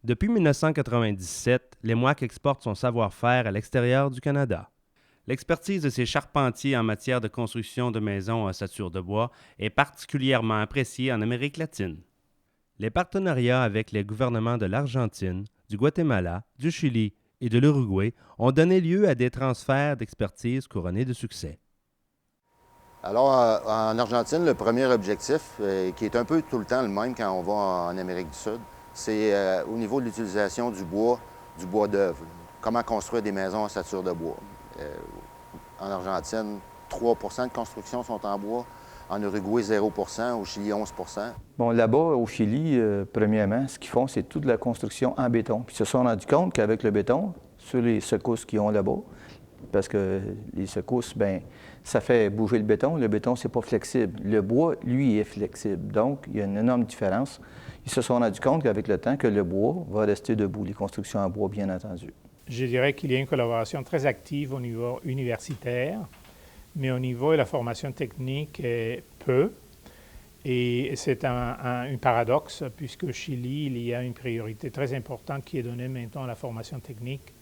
Depuis 1997, l'EMWAC exporte son savoir-faire à l'extérieur du Canada. L'expertise de ses charpentiers en matière de construction de maisons en ossature de bois est particulièrement appréciée en Amérique latine. Les partenariats avec les gouvernements de l'Argentine, du Guatemala, du Chili et de l'Uruguay ont donné lieu à des transferts d'expertise couronnés de succès. Alors, en Argentine, le premier objectif, qui est un peu tout le temps le même quand on va en Amérique du Sud, c'est au niveau de l'utilisation du bois d'œuvre. Comment construire des maisons en ossature de bois. En Argentine, 3 de construction sont en bois. En Uruguay, 0 au Chili, 11 Bon, là-bas, au Chili, premièrement, ce qu'ils font, c'est toute la construction en béton. Puis ils se sont rendus compte qu'avec le béton, sur les secousses qu'ils ont là-bas, parce que les secousses, bien, ça fait bouger le béton, c'est pas flexible. Le bois, lui, est flexible. Donc, il y a une énorme différence. Ils se sont rendus compte qu'avec le temps, que le bois va rester debout, les constructions en bois, bien entendu. Je dirais qu'il y a une collaboration très active au niveau universitaire, mais au niveau de la formation technique, peu. Et c'est un paradoxe, puisque au Chili, il y a une priorité très importante qui est donnée maintenant à la formation technique,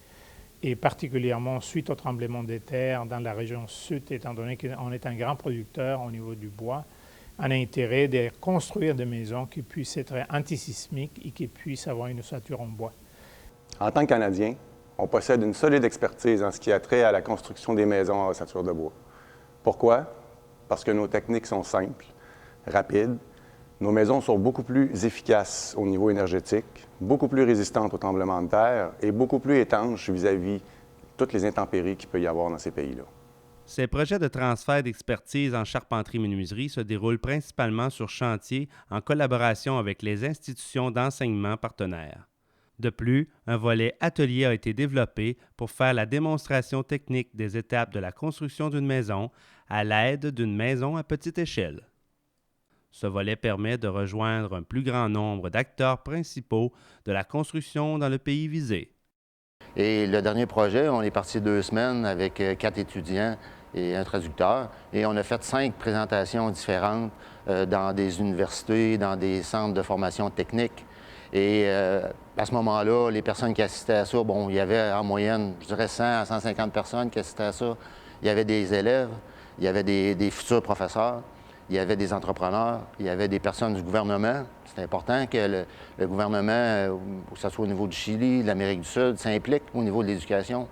et particulièrement suite au tremblement de terre dans la région sud, étant donné qu'on est un grand producteur au niveau du bois, on a intérêt de construire des maisons qui puissent être antisismiques et qui puissent avoir une ossature en bois. En tant que Canadien, on possède une solide expertise en ce qui a trait à la construction des maisons en ossature de bois. Pourquoi? Parce que nos techniques sont simples, rapides. Nos maisons sont beaucoup plus efficaces au niveau énergétique, beaucoup plus résistantes aux tremblements de terre et beaucoup plus étanches vis-à-vis toutes les intempéries qu'il peut y avoir dans ces pays-là. Ces projets de transfert d'expertise en charpenterie-menuiserie se déroulent principalement sur chantier en collaboration avec les institutions d'enseignement partenaires. De plus, un volet atelier a été développé pour faire la démonstration technique des étapes de la construction d'une maison à l'aide d'une maison à petite échelle. Ce volet permet de rejoindre un plus grand nombre d'acteurs principaux de la construction dans le pays visé. Et le dernier projet, on est parti 2 semaines avec 4 étudiants et un traducteur. Et on a fait 5 présentations différentes dans des universités, dans des centres de formation technique. Et à ce moment-là, les personnes qui assistaient à ça, bon, il y avait en moyenne, je dirais 100 à 150 personnes qui assistaient à ça. Il y avait des élèves, il y avait des futurs professeurs, il y avait des entrepreneurs, il y avait des personnes du gouvernement. C'est important que le gouvernement, que ce soit au niveau du Chili, de l'Amérique du Sud, s'implique au niveau de l'éducation,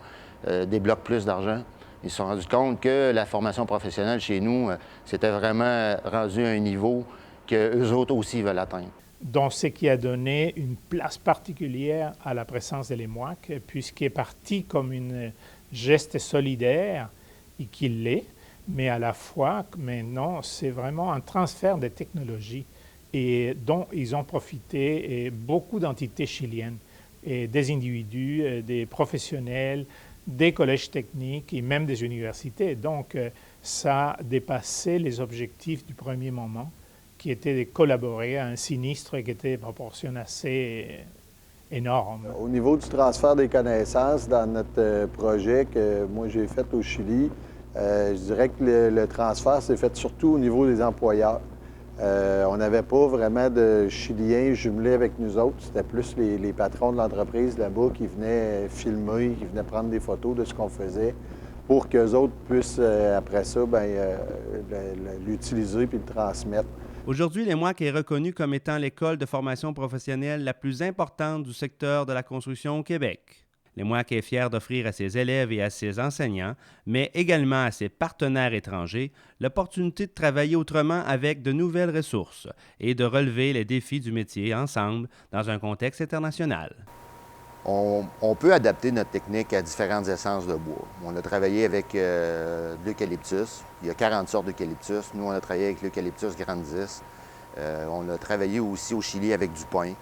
débloque plus d'argent. Ils se sont rendus compte que la formation professionnelle chez nous, c'était vraiment rendu à un niveau qu'eux autres aussi veulent atteindre. Donc, ce qui a donné une place particulière à la présence de l'EMWAC, puisqu'il est parti comme un geste solidaire, et qu'il l'est, mais à la fois, maintenant, c'est vraiment un transfert de technologies et dont ils ont profité beaucoup d'entités chiliennes, et des individus, des professionnels, des collèges techniques et même des universités. Donc, ça a dépassé les objectifs du premier moment, qui était de collaborer à un sinistre qui était de proportion assez énorme. Au niveau du transfert des connaissances dans notre projet que moi j'ai fait au Chili, je dirais que le transfert s'est fait surtout au niveau des employeurs. On n'avait pas vraiment de Chiliens jumelés avec nous autres. C'était plus les patrons de l'entreprise là-bas qui venaient filmer, qui venaient prendre des photos de ce qu'on faisait pour qu'eux autres puissent, après ça, l'utiliser puis le transmettre. Aujourd'hui, l'EMWAC est reconnu comme étant l'école de formation professionnelle la plus importante du secteur de la construction au Québec. L'EMWAC est fier d'offrir à ses élèves et à ses enseignants, mais également à ses partenaires étrangers, l'opportunité de travailler autrement avec de nouvelles ressources et de relever les défis du métier ensemble dans un contexte international. On peut adapter notre technique à différentes essences de bois. On a travaillé avec de l'eucalyptus. Il y a 40 sortes d'eucalyptus. Nous, on a travaillé avec l'eucalyptus grandis. On a travaillé aussi au Chili avec du pin.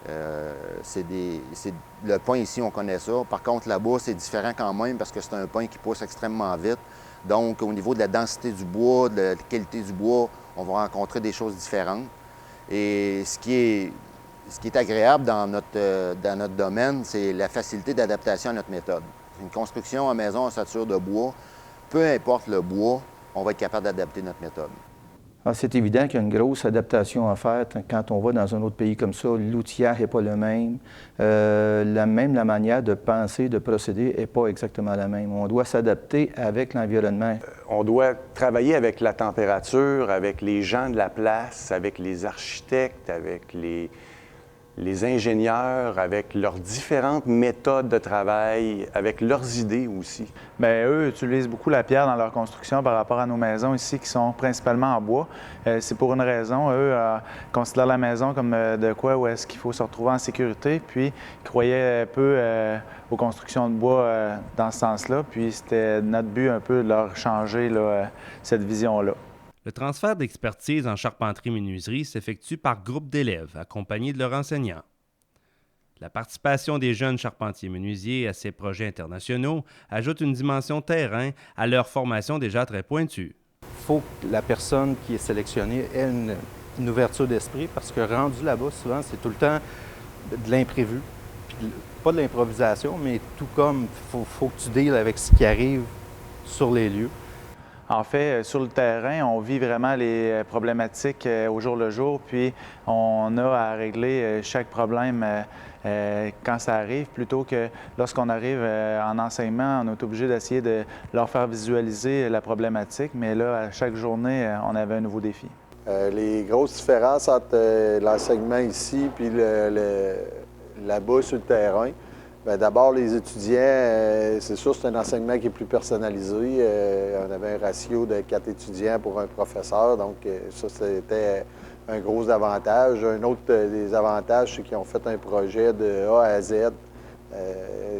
Le pin ici, on connaît ça. Par contre, là-bas, c'est différent quand même parce que c'est un pin qui pousse extrêmement vite. Donc, au niveau de la densité du bois, de la qualité du bois, on va rencontrer des choses différentes. Et ce qui est agréable dans notre domaine, c'est la facilité d'adaptation à notre méthode. Une construction en maison en ossature de bois, peu importe le bois, on va être capable d'adapter notre méthode. Ah, c'est évident qu'il y a une grosse adaptation à faire quand on va dans un autre pays comme ça. L'outillage n'est pas le même. La manière de penser, de procéder n'est pas exactement la même. On doit s'adapter avec l'environnement. On doit travailler avec la température, avec les gens de la place, avec les architectes, avec les ingénieurs, avec leurs différentes méthodes de travail, avec leurs idées aussi. Bien, eux utilisent beaucoup la pierre dans leur construction par rapport à nos maisons ici qui sont principalement en bois. C'est pour une raison. Eux considèrent la maison comme de quoi où est-ce qu'il faut se retrouver en sécurité. Puis, ils croyaient un peu aux constructions de bois dans ce sens-là. Puis, c'était notre but un peu de leur changer là, cette vision-là. Le transfert d'expertise en charpenterie-menuiserie s'effectue par groupe d'élèves, accompagnés de leurs enseignants. La participation des jeunes charpentiers-menuisiers à ces projets internationaux ajoute une dimension terrain à leur formation déjà très pointue. Il faut que la personne qui est sélectionnée ait une ouverture d'esprit parce que rendu là-bas, souvent, c'est tout le temps de l'imprévu. Pas de l'improvisation, mais tout comme il faut que tu deals avec ce qui arrive sur les lieux. En fait, sur le terrain, on vit vraiment les problématiques au jour le jour, puis on a à régler chaque problème quand ça arrive, plutôt que lorsqu'on arrive en enseignement, on est obligé d'essayer de leur faire visualiser la problématique, mais là, à chaque journée, on avait un nouveau défi. Les grosses différences entre l'enseignement ici et là-bas sur le terrain, bien, d'abord, les étudiants, c'est sûr c'est un enseignement qui est plus personnalisé. On avait un ratio de 4 étudiants pour un professeur, donc ça, c'était un gros avantage. Un autre des avantages, c'est qu'ils ont fait un projet de A à Z.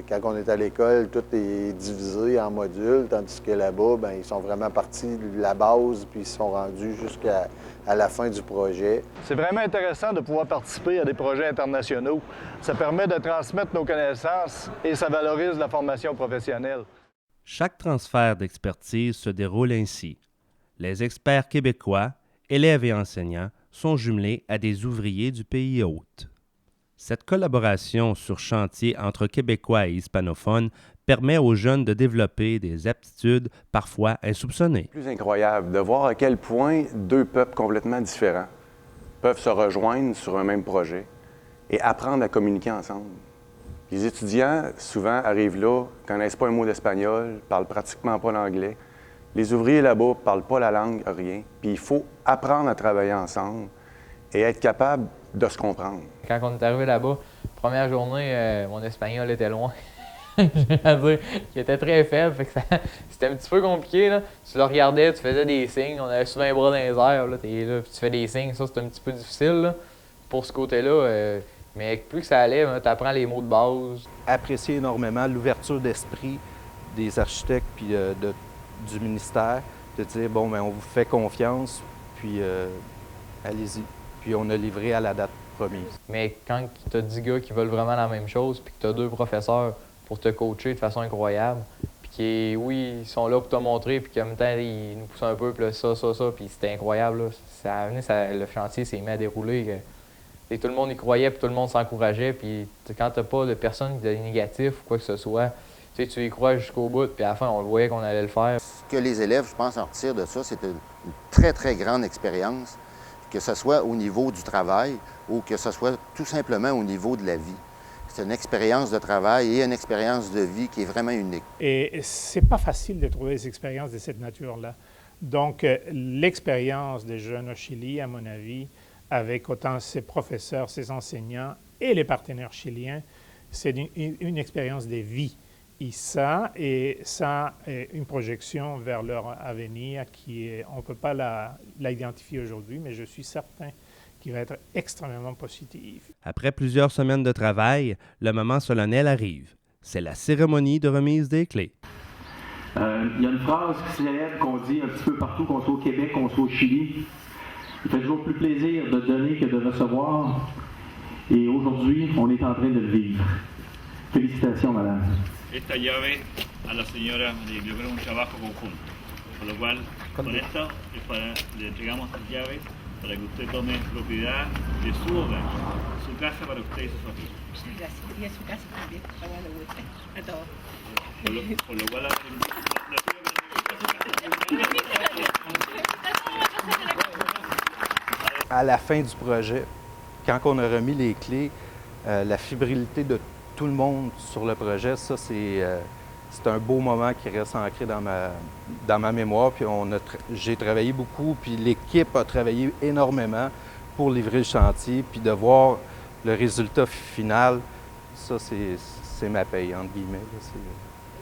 Quand on est à l'école, tout est divisé en modules, tandis que là-bas, bien, ils sont vraiment partis de la base, puis ils sont rendus jusqu'à la fin du projet. C'est vraiment intéressant de pouvoir participer à des projets internationaux. Ça permet de transmettre nos connaissances et ça valorise la formation professionnelle. Chaque transfert d'expertise se déroule ainsi. Les experts québécois, élèves et enseignants, sont jumelés à des ouvriers du pays hôte. Cette collaboration sur chantier entre Québécois et hispanophones permet aux jeunes de développer des aptitudes parfois insoupçonnées. C'est plus incroyable de voir à quel point deux peuples complètement différents peuvent se rejoindre sur un même projet et apprendre à communiquer ensemble. Les étudiants, souvent, arrivent là, ne connaissent pas un mot d'espagnol, ne parlent pratiquement pas l'anglais. Les ouvriers là-bas ne parlent pas la langue, rien. Puis il faut apprendre à travailler ensemble et être capable de se comprendre. Quand on est arrivé là-bas, première journée, mon espagnol était loin. C'est-à-dire qu'il était très faible, fait que c'était un petit peu compliqué. Là. Tu le regardais, tu faisais des signes, on avait souvent les bras dans les airs, là, t'es là, puis tu fais des signes, ça c'est un petit peu difficile là, pour ce côté-là. Mais plus que ça allait, tu apprends les mots de base. Apprécier énormément l'ouverture d'esprit des architectes puis du ministère, de dire, bon, bien, on vous fait confiance, puis allez-y. Puis on a livré à la date promise. Mais quand tu as 10 gars qui veulent vraiment la même chose, puis que tu as 2 professeurs pour te coacher de façon incroyable, puis qui, oui, ils sont là pour te montrer, puis qu'en même temps, ils nous poussent un peu, puis là, ça, puis c'était incroyable. Là. Le chantier s'est mis à dérouler. Et tout le monde y croyait, puis tout le monde s'encourageait, puis quand tu n'as pas de personne de négatif ou quoi que ce soit, tu y crois jusqu'au bout, puis à la fin, on le voyait qu'on allait le faire. Ce que les élèves, je pense, en retirent de ça, c'est une très, très grande expérience, que ce soit au niveau du travail ou que ce soit tout simplement au niveau de la vie. C'est une expérience de travail et une expérience de vie qui est vraiment unique. Et c'est pas facile de trouver des expériences de cette nature-là. Donc, l'expérience des jeunes au Chili, à mon avis, avec autant ses professeurs, ses enseignants et les partenaires chiliens, c'est une expérience de vie. Et ça est une projection vers leur avenir on ne peut pas l'identifier aujourd'hui, mais je suis certain qu'il va être extrêmement positif. Après plusieurs semaines de travail, le moment solennel arrive. C'est la cérémonie de remise des clés. Il y a une phrase qui célèbre qu'on dit un petit peu partout, qu'on soit au Québec, qu'on soit au Chili. Il fait toujours plus plaisir de donner que de recevoir. Et aujourd'hui, on est en train de le vivre. Félicitations, madame. Esta llave a la señora le dio un trabajo conjunto, por lo cual con esto le entregamos las llaves para que usted tome propiedad de su hogar, su casa para usted y su familia. Muchas gracias. Y a su casa también, a Guadalupe, a todos. Por lo cual le pido que à la fin du projet, quand on a remis les clés, la fébrilité de tout le monde sur le projet, ça, c'est un beau moment qui reste ancré dans ma mémoire. Puis j'ai travaillé beaucoup, puis l'équipe a travaillé énormément pour livrer le chantier, puis de voir le résultat final, ça, c'est ma paye, entre guillemets.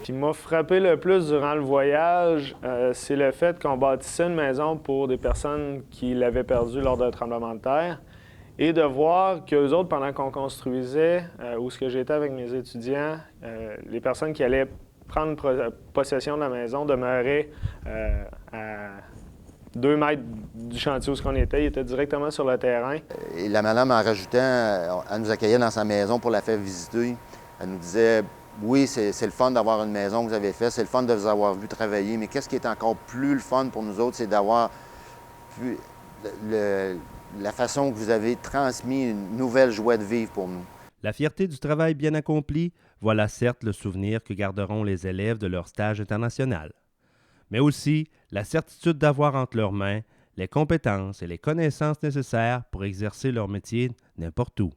Ce qui m'a frappé le plus durant le voyage, c'est le fait qu'on bâtissait une maison pour des personnes qui l'avaient perdue lors d'un tremblement de terre et de voir qu'eux autres, pendant qu'on construisait, où ce que j'étais avec mes étudiants, les personnes qui allaient prendre possession de la maison demeuraient à 2 mètres du chantier où on était. Ils étaient directement sur le terrain. Et la madame, en rajoutant, elle nous accueillait dans sa maison pour la faire visiter. Elle nous disait, oui, c'est le fun d'avoir une maison que vous avez faite, c'est le fun de vous avoir vu travailler, mais qu'est-ce qui est encore plus le fun pour nous autres, c'est d'avoir vu la façon que vous avez transmis une nouvelle joie de vivre pour nous. La fierté du travail bien accompli, voilà certes le souvenir que garderont les élèves de leur stage international, mais aussi la certitude d'avoir entre leurs mains les compétences et les connaissances nécessaires pour exercer leur métier n'importe où.